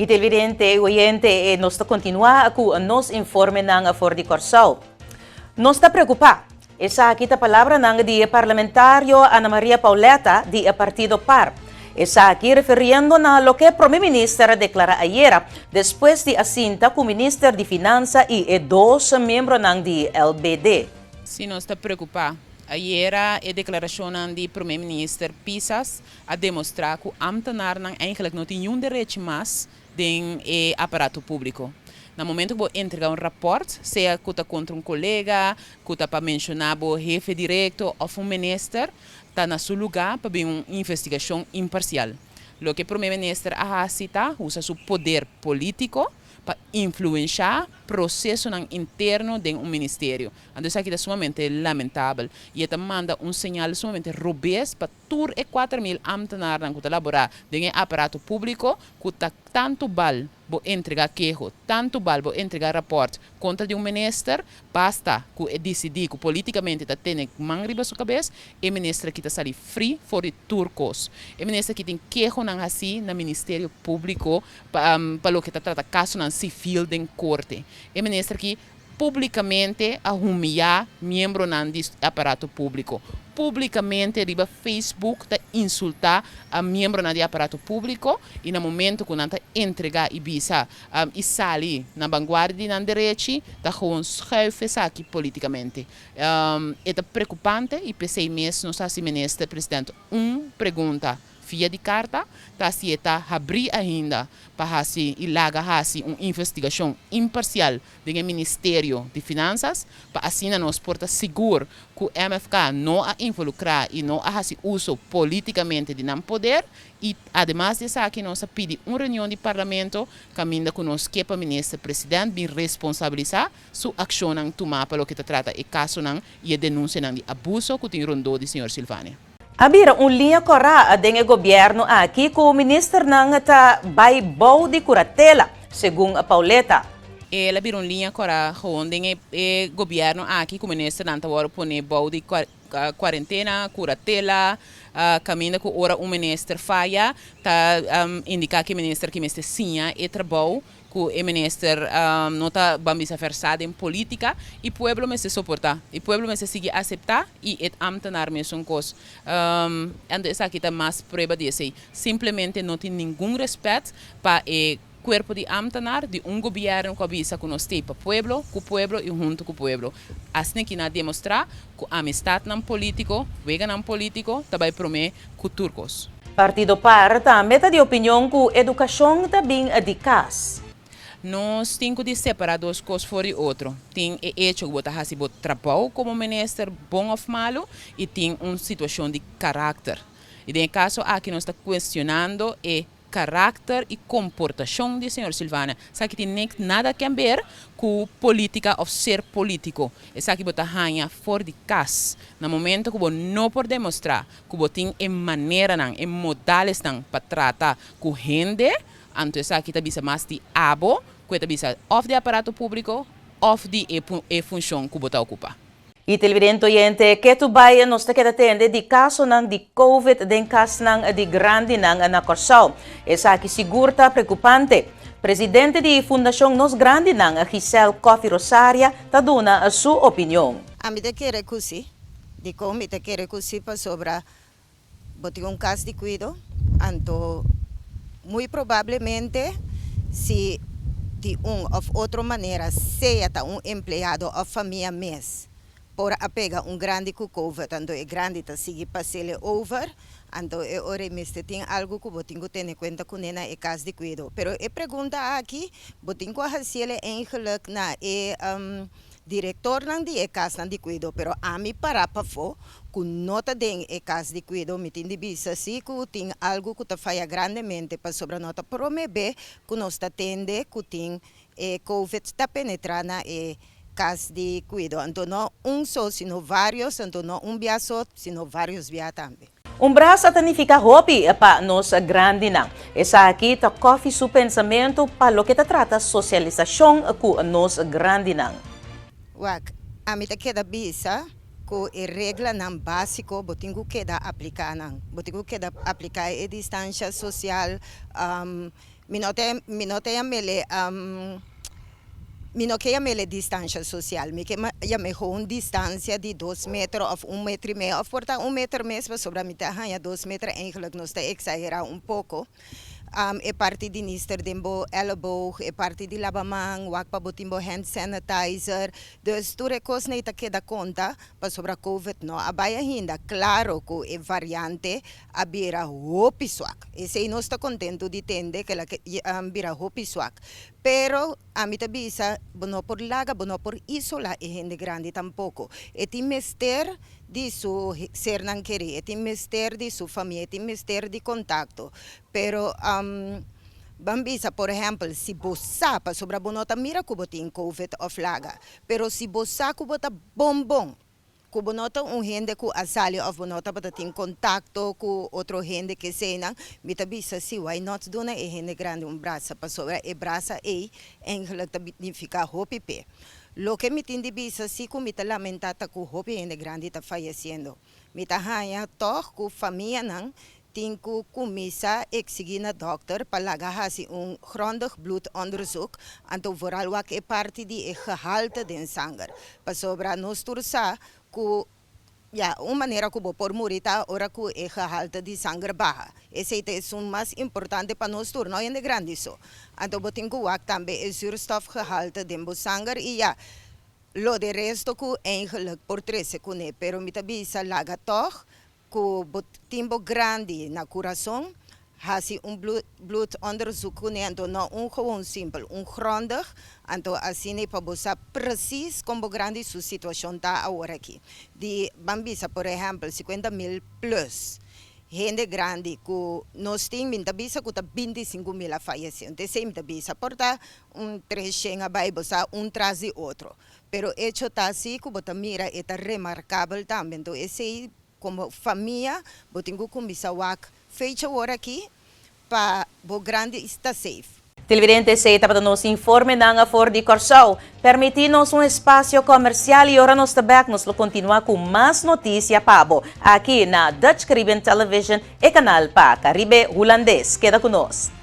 E televidente e oyente, nós continua com nos informe ng For the Corsao. Nós está preocupado. Essa aqui a palavra ng di parlamentaryo Ana Maria Pauleta di Partido PAR. Essa aqui referindo na lo que Primer Ministro declara ayer, después de asinta com o Ministro de Finanças e dos membros ng di LBD. Sim, nós está preocupado. Ayer a declaração do Primeiro-Ministro Pisas a demonstrar que o ambtenaar eigenlijk não tem nenhum direito mais do aparato público. No momento que você entrega um rapport, seja que está contra um colega, que está para mencionar o chefe direto ou ministro, está no seu lugar para ver uma investigação imparcial. O que o Primeiro-Ministro usa seu poder político para influenciar o processo interno de um ministério. Então, isso aqui é sumamente lamentável. E isso manda um sinal sumamente robusto para todos os 4.000 ambtenaars que trabalham em aparato público, que está tanto bal para entregar queijo, tanto bal para entregar rapport contra um ministro, basta que decidir que politicamente está tendo mão riba sua cabeça, e o ministro que está ali free for the turcos. O ministro que tem queijo assim no Ministério Público para o que está tratando caso civil de corte. O ministro que publicamente a humilhar membro do aparato público. Publicamente riba Facebook ta insultar a membro do aparato público e no momento que nanta entregar e bisa e sali na vanguardia na direita ta gewoon schuiven aqui politicamente. É preocupante e pensei mesmo não sei ministro presidente pergunta via de carta, se está abrir ainda para ilaga uma investigação imparcial do Ministério de Finanças, para assim nós porta seguro que o MFK não a involucrar e não a uso politicamente de não poder e además disso aqui nós pedi uma reunião de parlamento caminho com nós que para ministro presidente bem responsabilizar sua ação não tomar para o que trata e caso não e a denúncia de abuso que tem rondou de senhor Silvânia. Habira linha corra do governo aqui com o ministro ng baybaw de curatela, segundo a Pauleta. Ela habira linha corra onde o governo aqui com o ministro nanta agora pone baw de quarentena, curatela, caminho com ora ministro falha, tá indicar que o ministro que mestre sinha e trabalho que o ministro não está bambisa versado em política e o povo me se suportar e o povo me se seguir aceitar e et amtenar mesmo coisa. Então essa aqui está mais prova disso. Simplesmente não tem nenhum respeito para o corpo de amtenar de governo que avisa que nós temos para o povo e junto com o povo. Assim que nós demonstrar que a amistade não político, vega não político, também promete com turcos. Partido PAR também está de opinião que a educação também é de casa. Nós temos de separar duas coisas fora de outro. Tem o hecho que você faz o trabalho como ministro bom ou malo e tem uma situação de caráter. E no caso aqui nós estamos questionando o caráter e comportação do senhor Silvânia. Isso aqui tem nada a ver com política ou ser político. Isso aqui você ganha fora de casa. No momento que você não pode demonstrar que você tem maneira, modales para tratar com gente, então isso aqui está mais de abo, que está off de aparato público, off de função que você ocupa. E televidente oyente, que tu vai nos te queda tende de caso ng de COVID den caso ng de grande ng na Corsao. Essa aqui segura preocupante. Presidente de Fundação Nos Grande ng Giselle Coffee Rosaria taduna a sua opinião. A mim te quero cusi, de como me te quero cusi para sobre botar caso de cuido, anto muito provavelmente se de ou outra maneira seja empregado ou família mês por pegar grande COVID, então é grande está seguir passar over, então é hora mesmo tem algo que você tem que ter em conta com ela é caso de cuido. Pero a pergunta aqui, você tem que fazer eigenlijk na diretor não de casa de cuido, pero a mim para fo que nota de casa de cuido me tem de vista se que tem algo que está falha grandemente para sobre nota prometer que nós está tende que tem COVID está penetrando na casa de cuido, então não só, sino vários, então não via só, sino vários via também. Braço significa hobby para nós grande não. Essa aqui tá coffee su pensamento para lo que trata socialização com nós grande não. A mim queda bisa que a regra não básico botingo queda aplicar não. Botingo queda aplicar a distância social, minote mele Mino que me distância social, me que ya me gewoon distância de 2 metros of 1 metro e meio, of porta 1 metro mesmo sobre mim tá 2 metros eigenlijk nos está exagerar pouco. É parte de nister dembo elleboog, é parte de lavamang, wakpa botimbo hand sanitizer. Dus tu recos nem ta queda conta pa sobre a COVID no. Abaya hinda claro que é variante abira hopi swak. Esse não está contento de tende que la bira hopi swak. Pero a mim tabisa bono por laga, bono por isola e gente grande tampoco. E ti mester de su ser nan querer, e ti mester de su família, e ti mester de contacto. Pero bambisa, por exemplo, se você para sobre a bonota mira que botin COVID of laga, pero se você que bota bombom, que bonota gente que asali of bonota para ter contacto com outro gente que cena, me tabisa se why not dona e gente grande braço para sobre e braço e eigenlijk significa hopipe. Lo que me tindi bisa si ku mita lamentata ku hopi gente grande está falecendo. Mita hanya toch ku família nang tinku kumisa exigina dokter palaga hasi grondig bloedonderzoek anto vooral wak e parte di e gehalte den sanger. Pasobra nos tursa ku maneira como por morita ora ku e gehalte di sanger baja. Esse é o mais importante para nós tur, não é grande isso. Anto botin ku wak também e zuurstofgehalte den bo sanger e lo de resto ku eigenlijk por 13 kune, pero mitabisa laga toch ku timbo grande na coração, hasi bloedonderzoek anto não gewoon simpel, grondig, anto assim para você precies como grande sua situação tá agora aqui. De bambisa, por exemplo, 50.000 plus. Gente grande que nós temos muita bisa que tá 25.000 a falecer. Então sempre muita bisa porta trechenga vai bosa traz de outro. Pero hecho tá assim que bota mira é remarcável também. Então esse como família, botingo começar a fecha agora aqui para o grande está safe. Televidente, se para nos informe ng Ford de Corsao, permitir-nos espaço comercial e ora nos tabak nos lo continua com mais notícia pabo aqui na Dutch Caribbean Television e canal pa Caribe Holandês. Queda conosco.